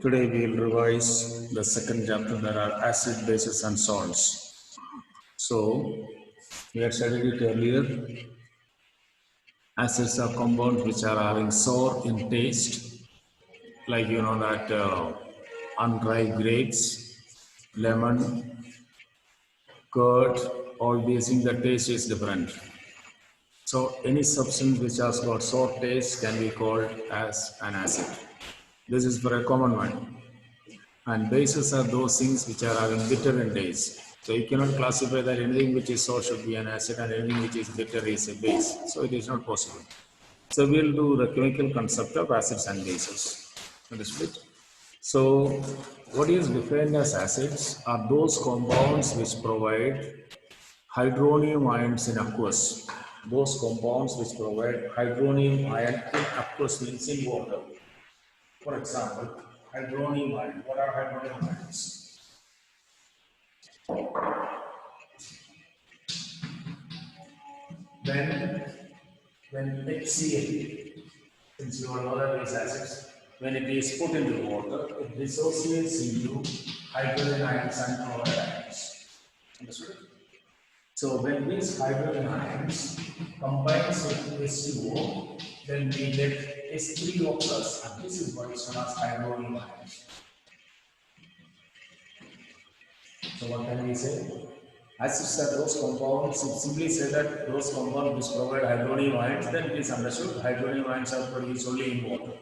Today we will revise the second chapter. There are acid, bases, and salts. So we had studied it earlier. Acids are compounds which are having sour in taste, like you know that undried grapes, lemon, curd. All these things, the taste is different. So any substance which has got sour taste can be called as an acid. This is for a common one. And bases are those things which are having bitter in taste. So you cannot classify that anything which is sour should be an acid and anything which is bitter is a base. So it is not possible. So we'll do the chemical concept of acids and bases. Understood? So what is defined as acids are those compounds which provide hydronium ions in aqueous. Those compounds which provide hydronium ion in aqueous means in water. For example, hydronium ion. What are hydronium ions? When HCl, since you all know that these acids, when it is put into water, it dissociates into hydrogen ions and chloride ions. Understood? So when these hydrogen ions combines with H2O, then we get H3O plus, and this is what is known as hydronium ions. So what can we say? Acids are those compounds. If simply say that those compounds which provide hydronium ions, then it is understood hydronium ions are produced only in water.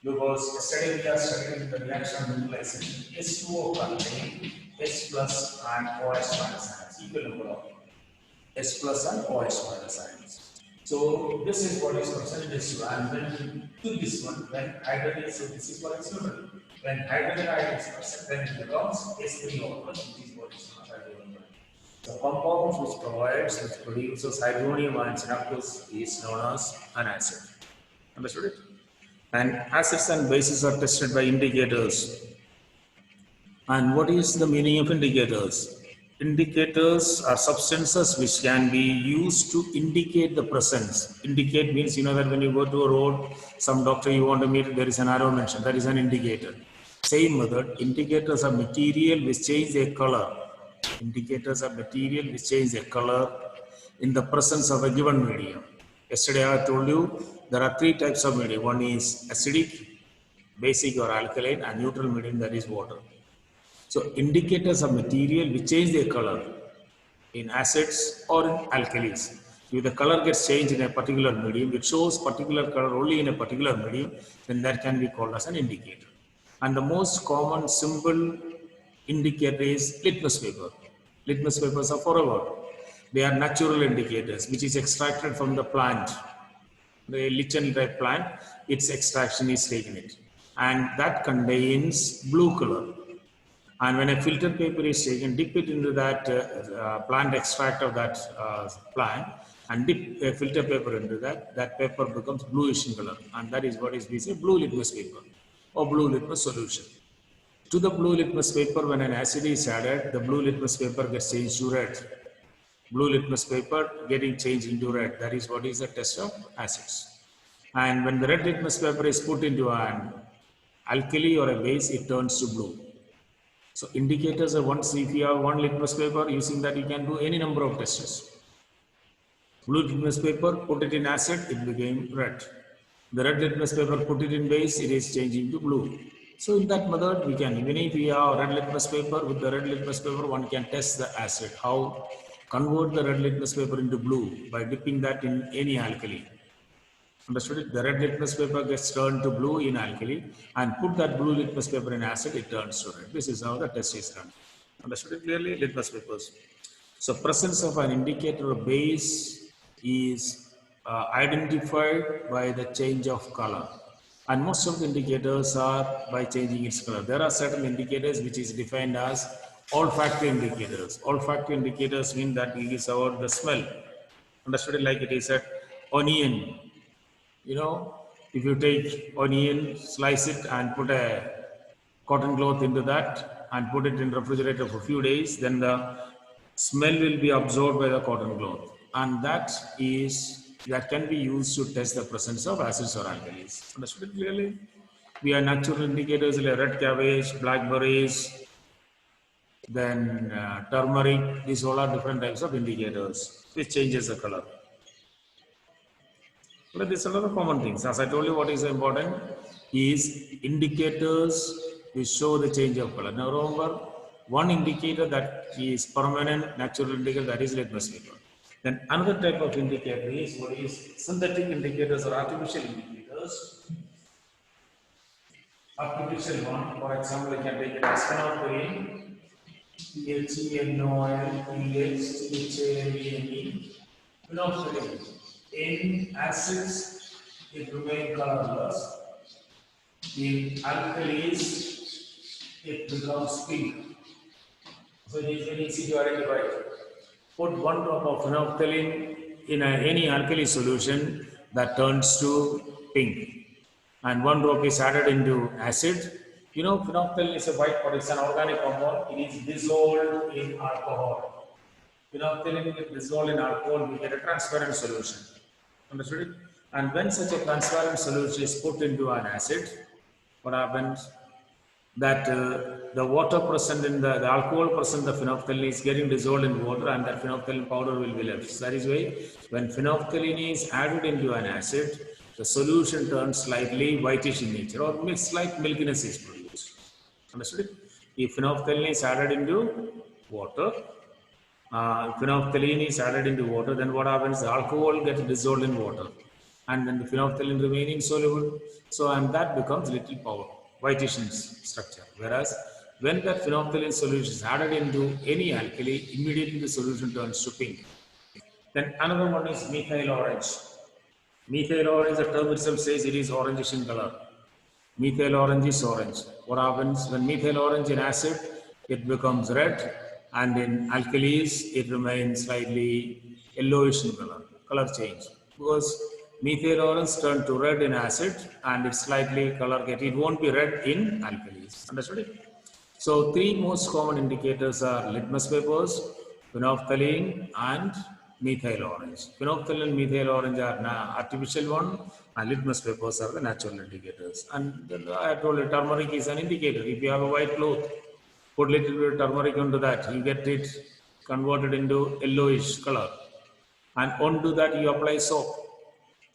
Because yesterday we are studying the reaction of neutralization. H2O contain H plus and OH minus ions, equal number of H plus and OH minus ions. So this is what is concerned in H2. And when to this one, when hydrogen, so this is what is neutral. When hydrogen ion is present, then it becomes H3O plus, which is what is not hydrogen. The compounds which produces hydronium ions in aqueous is known as an acid. Understood it? And acids and bases are tested by indicators. And what is the meaning of indicators? Indicators are substances which can be used to indicate the presence. Indicate means you know that when you go to a road, some doctor you want to meet, there is an arrow mentioned, that is an indicator. Same method, indicators are material which change their color. Indicators are material which change their color in the presence of a given medium. Yesterday I told you there are three types of medium. One is acidic, basic or alkaline, and neutral medium, that is water. So indicators are material which change their color in acids or in alkalis. If the color gets changed in a particular medium, it shows particular color only in a particular medium, then that can be called as an indicator. And the most common simple indicator is litmus paper. Litmus papers are forever. They are natural indicators which is extracted from the plant. The lichen type plant, its extraction is taken it. And that contains blue color. And when a filter paper is taken, dip it into that plant extract of that plant and dip a filter paper into that, that paper becomes bluish in color. And that is what is we say blue litmus paper or blue litmus solution. To the blue litmus paper, when an acid is added, the blue litmus paper gets changed to red. Blue litmus paper getting changed into red. That is what is the test of acids. And when the red litmus paper is put into an alkali or a base, it turns to blue. So indicators are once, if you have one litmus paper, using that you can do any number of tests. Blue litmus paper, put it in acid, it became red. The red litmus paper, put it in base, it is changing to blue. So in that method, we can, even if we have red litmus paper, with the red litmus paper, one can test the acid. How? Convert the red litmus paper into blue by dipping that in any alkali. Understood it? The red litmus paper gets turned to blue in alkali, and put that blue litmus paper in acid, it turns to red. This is how the test is done. Understood it clearly? Litmus papers. So presence of an indicator base is identified by the change of color. And most of the indicators are by changing its color. There are certain indicators which is defined as olfactory indicators. Olfactory indicators mean that it is about the smell. Understood it? Like it is at onion. You know, if you take onion, slice it and put a cotton cloth into that and put it in refrigerator for a few days, then the smell will be absorbed by the cotton cloth. And that can be used to test the presence of acids or alkalis. Understood it clearly? We have natural indicators like red cabbage, blackberries, then turmeric. These all are different types of indicators which changes the color. But these are another common things. As I told you, what is important is indicators which show the change of color. Now remember, one indicator that is permanent natural indicator, that is litmus paper. Then another type of indicator is what is synthetic indicators or artificial indicators. Artificial one, for example, you can take it as phenolphthalein, PHENOL, phenolphthalein. In acids, it remains colorless. In alkalis, it becomes pink. So it is very easy to identify. Put one drop of phenolphthalein in any alkali solution, that turns to pink. And one drop is added into acid. You know, phenolphthalein is a white product, it's an organic compound. It is dissolved in alcohol. Phenolphthalein is dissolved in alcohol, we get a transparent solution. Understood it? And when such a transparent solution is put into an acid, what happens? That the water present in the alcohol present in the phenolphthalein is getting dissolved in water, and that phenolphthalein powder will be left. So that is why when phenolphthalein is added into an acid, the solution turns slightly whitish in nature, or slight milkiness is produced. Understood it? If phenolphthalein is added into water, phenolphthalein is added into water, then what happens? The alcohol gets dissolved in water, and then the phenolphthalein remaining soluble. So, and that becomes little powder, whitish in structure. Whereas when that phenolphthalein solution is added into any alkali, immediately the solution turns to pink. Then another one is methyl orange. Methyl orange, the term itself says it is orangish in color. Methyl orange is orange. What happens when methyl orange in acid? It becomes red, and in alkalis it remains slightly yellowish in color. Color change, because methyl orange turned to red in acid, and it's slightly color get. It won't be red in alkalis. Understood it? So three most common indicators are litmus papers, phenolphthalein, and methyl orange. Phenolphthalein and methyl orange are artificial one, and litmus papers are the natural indicators. And I told you turmeric is an indicator. If you have a white cloth, put little bit of turmeric into that, you get it converted into yellowish color. And onto that you apply soap.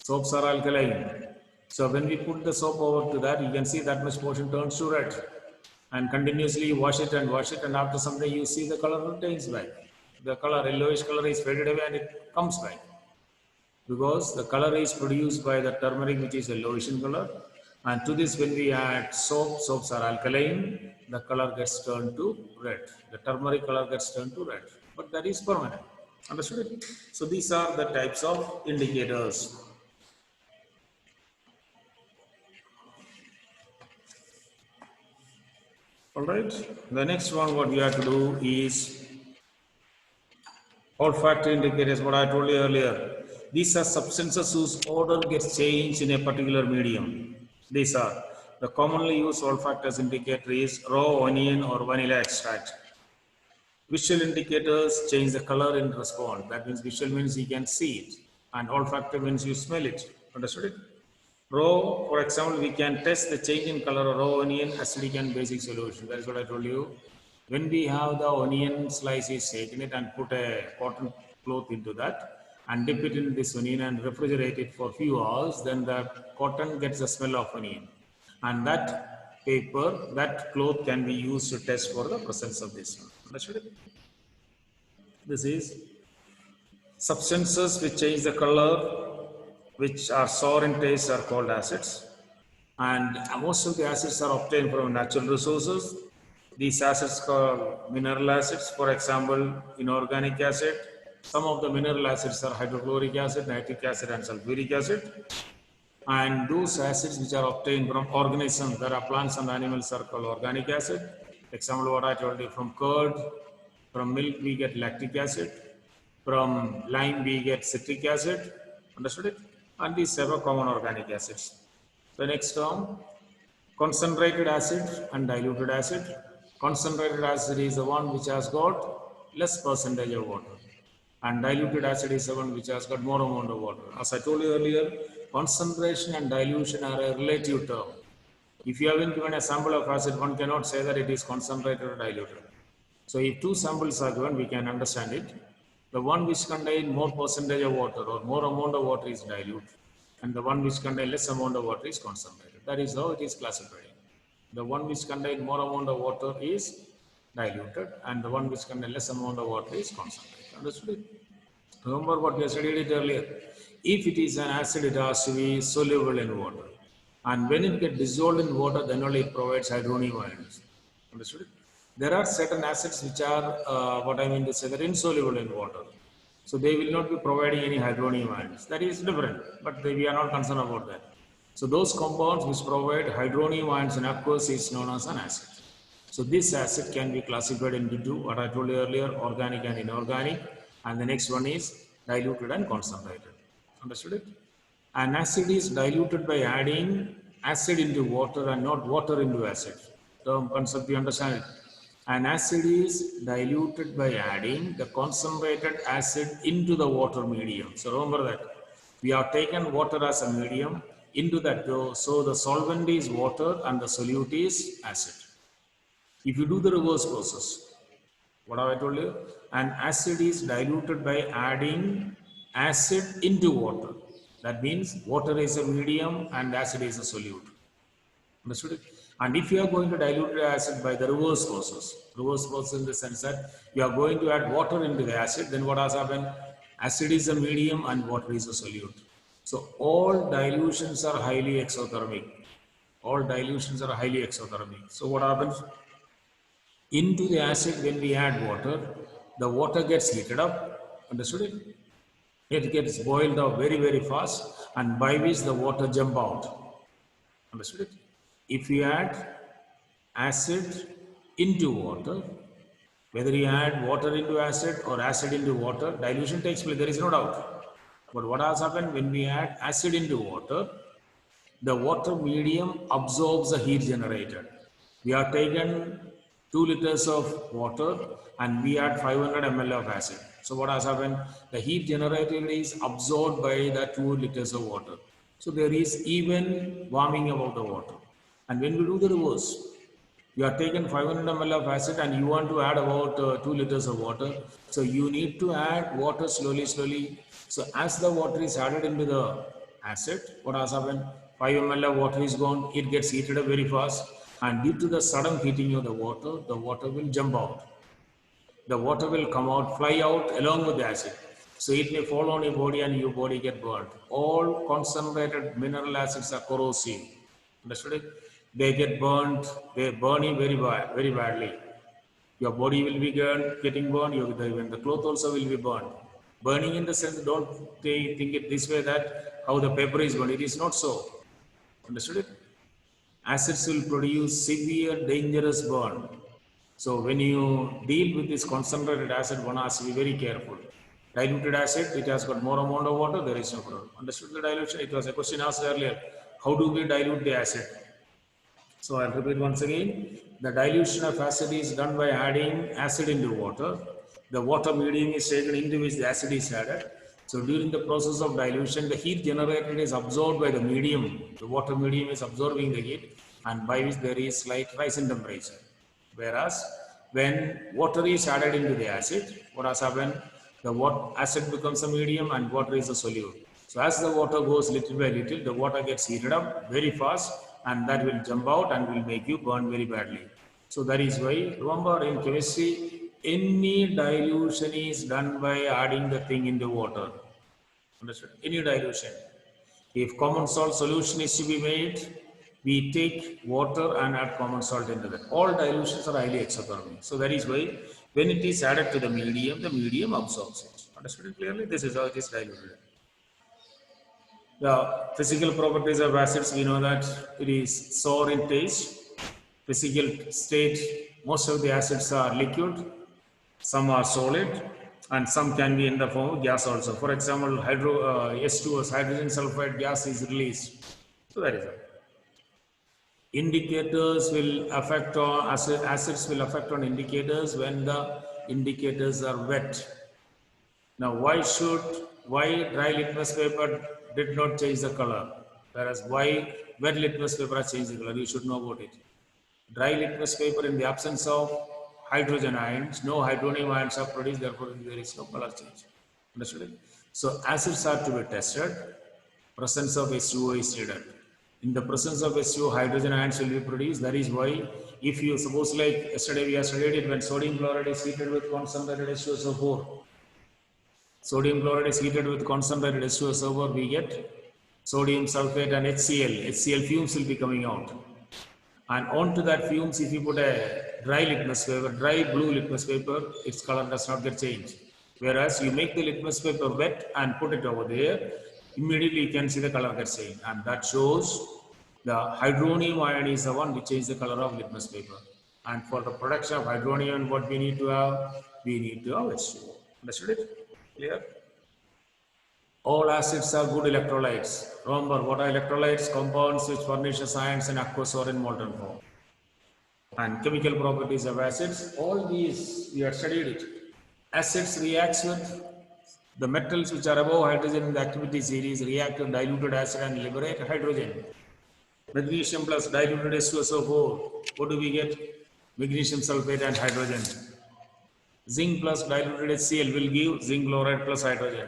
Soaps are alkaline. So when we put the soap over to that, you can see that much portion turns to red. And continuously you wash it, and after some time you see the color retains back. The color, yellowish color is faded away and it comes back. Because the color is produced by the turmeric, which is yellowish in color. And to this, when we add soap, soaps are alkaline, the color gets turned to red. The turmeric color gets turned to red. But that is permanent. Understood it? So these are the types of indicators. Alright, the next one what we have to do is olfactory indicators, what I told you earlier. These are substances whose odor gets changed in a particular medium. These are the commonly used olfactors indicator is raw onion or vanilla extract. Visual indicators change the color in response. That means visual means you can see it, and olfactory means you smell it. Understood it? Raw, for example, we can test the change in color of raw onion, acidic and basic solution. That is what I told you. When we have the onion slices, taken it and put a cotton cloth into that and dip it in this onion and refrigerate it for a few hours, then the cotton gets the smell of onion. And that paper, that cloth can be used to test for the presence of this. Understood it? This is substances which change the color, which are sour in taste, are called acids. And most of the acids are obtained from natural resources. These acids called mineral acids. For example, inorganic acid. Some of the mineral acids are hydrochloric acid, nitric acid, and sulfuric acid. And those acids which are obtained from organisms, there are plants and animals, are called organic acid. Example, what I told you, from curd, from milk we get lactic acid, from lime we get citric acid. Understood it? And these several common organic acids. The next term, concentrated acid and diluted acid. Concentrated acid is the one which has got less percentage of water, and diluted acid is the one which has got more amount of water. As I told you earlier, concentration and dilution are a relative term. If you have been given a sample of acid, one cannot say that it is concentrated or diluted. So if two samples are given, we can understand it. The one which contain more percentage of water or more amount of water is dilute, and the one which contain less amount of water is concentrated. That is how it is classified. The one which contain more amount of water is diluted, and the one which contain less amount of water is concentrated. Understood it? Remember what we studied it earlier. If it is an acid, it has to be soluble in water. And when it gets dissolved in water, then only it provides hydronium ions. Understood it? There are certain acids which are, what I mean to say, they're insoluble in water. So they will not be providing any hydronium ions. That is different, but we are not concerned about that. So those compounds which provide hydronium ions in aqueous is known as an acid. So this acid can be classified into two, what I told you earlier, organic and inorganic. And the next one is diluted and concentrated. Understood it? An acid is diluted by adding acid into water and not water into acid. Term concept, you understand it? An acid is diluted by adding the concentrated acid into the water medium. So remember that. We have taken water as a medium into that dough. So the solvent is water and the solute is acid. If you do the reverse process, what have I told you? An acid is diluted by adding acid into water. That means water is a medium and acid is a solute. Understood it? And if you are going to dilute the acid by the reverse process in the sense that you are going to add water into the acid, then what has happened? Acid is a medium and water is a solute. So all dilutions are highly exothermic. All dilutions are highly exothermic. So what happens? Into the acid, when we add water, the water gets heated up. Understood it? It gets boiled up very, very fast, and by which the water jump out. Understood it? If you add acid into water, whether you add water into acid or acid into water, dilution takes place, there is no doubt. But what has happened when we add acid into water, the water medium absorbs the heat generated. We have taken 2 liters of water and we add 500 ml of acid. So what has happened? The heat generated is absorbed by the 2 liters of water. So there is even warming about the water. And when we do the reverse, you are taken 500 ml of acid and you want to add about 2 liters of water. So you need to add water slowly. So as the water is added into the acid, what has happened? 5 ml of water is gone, it gets heated up very fast, and due to the sudden heating of the water will jump out. The water will come out, fly out along with the acid. So it may fall on your body and your body get burnt. All concentrated mineral acids are corrosive. Understood it? They get burnt, they burn you very badly. Your body will be getting burned, even the cloth also will be burned. Burning in the sense, don't think it this way that how the paper is burned. It is not so. Understood it? Acids will produce severe, dangerous burn. So when you deal with this concentrated acid, one has to be very careful. Diluted acid, it has got more amount of water, there is no problem. Understood the dilution? It was a question asked earlier. How do we dilute the acid? So I'll repeat once again. The dilution of acid is done by adding acid into water. The water medium is taken into which the acid is added. So during the process of dilution, the heat generated is absorbed by the medium. The water medium is absorbing the heat, and by which there is slight rise in temperature. Whereas when water is added into the acid, what has happened? The acid becomes a medium and water is a solute. So as the water goes little by little, the water gets heated up very fast, and that will jump out and will make you burn very badly. So that is why, remember, in chemistry, any dilution is done by adding the thing into water. Understood? Any dilution. If common salt solution is to be made, we take water and add common salt into that. All dilutions are highly exothermic. So that is why when it is added to the medium absorbs it. Understood it clearly? This is how it is diluted. The physical properties of acids, we know that it is sour in taste. Physical state, most of the acids are liquid, some are solid, and some can be in the form of gas also. For example, H2O, hydrogen sulfide gas is released. So that is it. Indicators will affect on acids will affect on indicators when the indicators are wet. Now, why dry litmus paper did not change the color, whereas why Wet litmus paper has changed the color. You should know about it. Dry litmus paper, in the absence of hydrogen ions, no hydronium ions are produced, therefore there is no color change. Understood it? So acids are to be tested. Presence of H2O is needed. In the presence of H2O, hydrogen ions will be produced. That is why, if you suppose, like yesterday we have studied it, when sodium chloride is heated with concentrated H2SO4, sodium chloride is heated with concentrated H2SO4, we get sodium sulfate and HCl. HCl fumes will be coming out. And onto that fumes, if you put a dry litmus paper, dry blue litmus paper, its color does not get changed. Whereas you make the litmus paper wet and put it over there, immediately you can see the color gets changed. And that shows the hydronium ion is the one which changes the color of litmus paper. And for the production of hydronium, what we need to have? We need to have H2O. Understood it? Clear? All acids are good electrolytes. Remember, what are electrolytes? Compounds which furnish ions in aqueous or in molten form. And chemical properties of acids, all these we have studied it. Acids reacts with the metals which are above hydrogen in the activity series, react with diluted acid and liberate hydrogen. Magnesium plus diluted H2SO4, what do we get? Magnesium sulfate and hydrogen. Zinc plus diluted HCl will give zinc chloride plus hydrogen.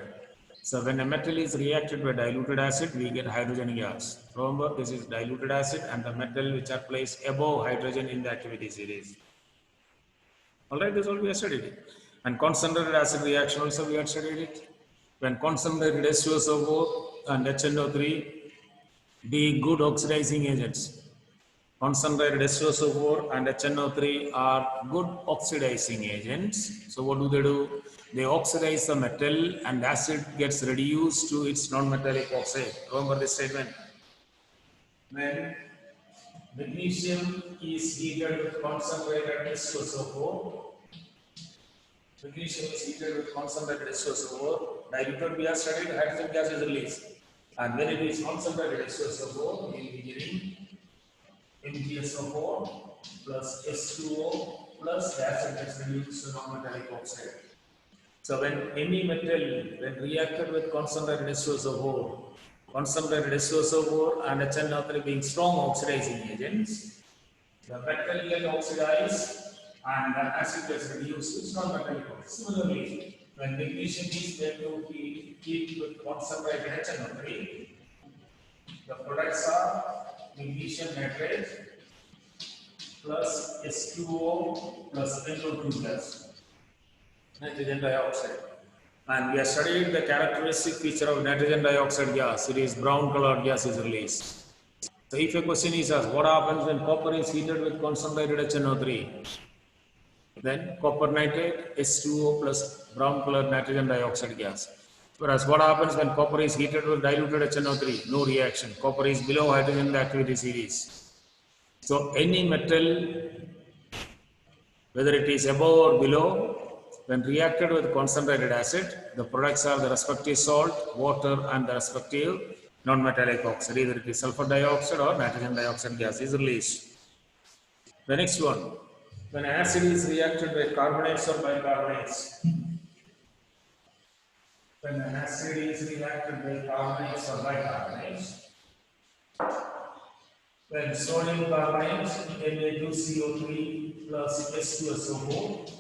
So when a metal is reacted with diluted acid, we get hydrogen gas. Remember, this is diluted acid and the metal which are placed above hydrogen in the activity series. Alright, this all we have studied it. And concentrated acid reaction also we had studied it. When concentrated H2SO4 and HNO3, the good oxidizing agents. Concentrated H2SO4 and HNO3 are good oxidizing agents. So what do? They oxidize the metal and acid gets reduced to its non-metallic oxide. Remember this statement. When magnesium is heated with concentrated H2SO4, magnesium is heated with concentrated H2SO4, diluted we have studied, hydrogen gas is released. And when it is concentrated H2SO4, we will be getting MgSO4 plus H2O plus the acid gets reduced to non-metallic oxide. So when any metal, when reacted with concentrated H2SO4, concentrated H2SO4 and HNO3 being strong oxidizing agents, the metal will oxidize and the acid gets reduced to non-metallic oxide. Similarly, when magnesium is made to heat with concentrated HNO3, the products are magnesium nitrate plus H2O plus NO2 gas, nitrogen dioxide. And we have studied the characteristic feature of nitrogen dioxide gas. It is brown colored gas is released. So if a question is asked, what happens when copper is heated with concentrated HNO3? Then copper nitrate, H2O plus brown colored nitrogen dioxide gas. Whereas what happens when copper is heated with diluted HNO3? No reaction. Copper is below hydrogen in the activity series. So any metal, whether it is above or below, when reacted with concentrated acid, the products are the respective salt, water and the respective non-metallic oxide. Either it is sulfur dioxide or nitrogen dioxide gas is released. The next one, when acid is reacted with carbonates or bicarbonates, when an acid is reacted with carbonates or bicarbonates, when sodium carbonate Na2CO3 plus H2SO4,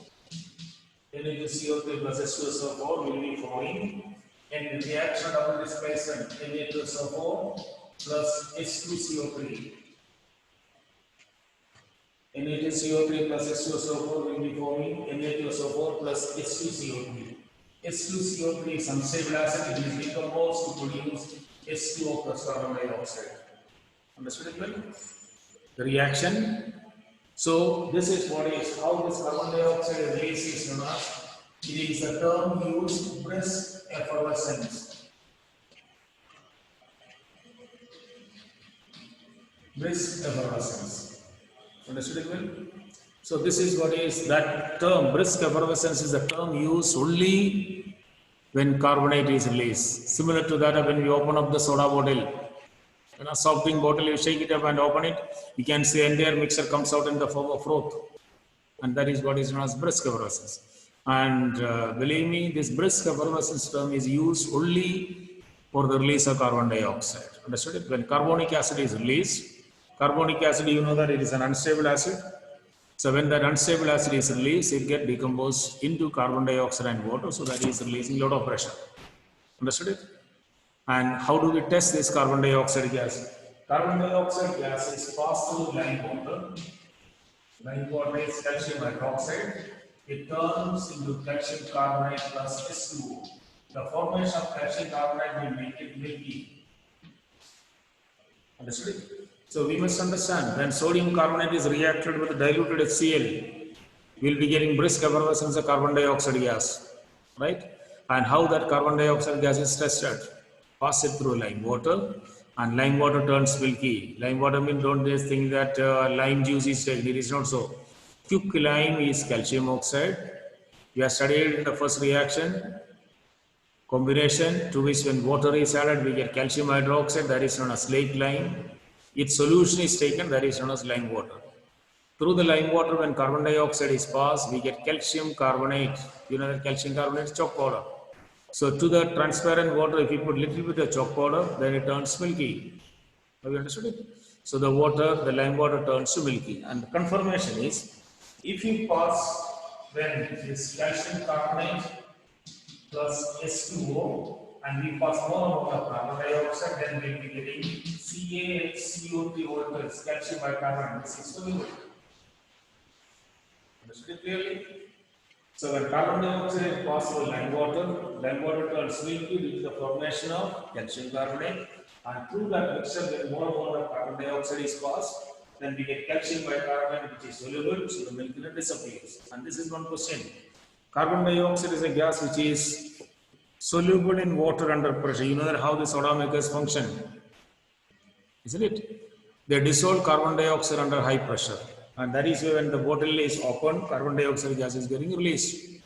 Na2CO3 plus H2SO4 will be forming, and the reaction double displacement Na2SO4 plus H2CO3. Na2CO3 plus H2SO4 will be forming Na2SO4 plus H2CO3. H2CO3 is unstable acid, it is decomposed to produce H2O plus carbon dioxide. Understood it well? The reaction. So this is what is how this carbon dioxide release is known as. It is a term used, brisk effervescence. Brisk effervescence. Understood it well? So this is what is that term. Brisk effervescence is a term used only when carbonate is released. Similar to that, when we open up the soda bottle. In a soft drink bottle, you shake it up and open it, you can see entire mixture comes out in the form of froth. And that is what is known as brisk effervescence. And believe me, this brisk effervescence term is used only for the release of carbon dioxide. Understood it? When carbonic acid is released, carbonic acid, you know that it is an unstable acid. So when that unstable acid is released, it gets decomposed into carbon dioxide and water. So that is releasing lot of pressure. Understood it? And how do we test this carbon dioxide gas? Carbon dioxide gas is passed through lime water. Lime water is calcium hydroxide. It turns into calcium carbonate plus S2O. The formation of calcium carbonate will make it milky. Understood? So we must understand when sodium carbonate is reacted with diluted HCl, we will be getting brisk effervescence of carbon dioxide gas, right? And how that carbon dioxide gas is tested? Pass it through lime water, and lime water turns milky. Lime water means don't just think that lime juice is taken. It is not so. Quicklime is calcium oxide. We have studied in the first reaction combination to which when water is added we get calcium hydroxide, that is known as slake lime. Its solution is taken, that is known as lime water. Through the lime water, when carbon dioxide is passed, we get calcium carbonate. You know that calcium carbonate is chalk powder. So to the transparent water, if you put little bit of chalk powder, then it turns milky. Have you understood it? So the water, the lime water turns to milky. And the confirmation is, if you pass when this calcium carbonate plus S2O and we pass more amount of carbon dioxide, then we will be getting CaHCO3 voltage, calcium bicarbonate. This is soluble. Understood it clearly? So when carbon dioxide is passed through lime water turns milky due to the formation of calcium carbonate, and through that mixture when more amount of carbon dioxide is passed, then we get calcium bicarbonate which is soluble, so the milkiness disappears. And this is one question. Carbon dioxide is a gas which is soluble in water under pressure. You know that how the soda makers function, isn't it? They dissolve carbon dioxide under high pressure. And that is when the bottle is opened, carbon dioxide gas is getting released.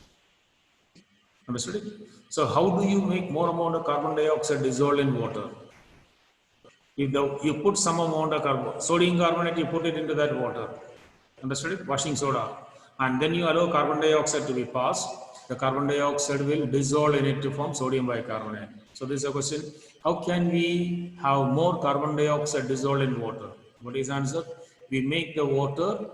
Understood it? So how do you make more amount of carbon dioxide dissolved in water? If you put some amount of sodium carbonate, you put it into that water. Understood it? Washing soda. And then you allow carbon dioxide to be passed. The carbon dioxide will dissolve in it to form sodium bicarbonate. So this is a question. How can we have more carbon dioxide dissolved in water? What is the answer? We make the water,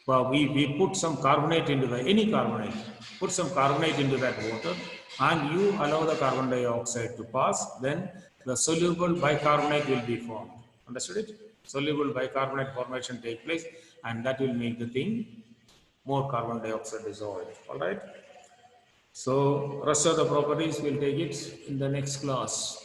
we put some carbonate into any carbonate, put some carbonate into that water, and you allow the carbon dioxide to pass, then the soluble bicarbonate will be formed. Understood it? Soluble bicarbonate formation take place, and that will make the thing more carbon dioxide dissolved. All right. So rest of the properties we'll take it in the next class.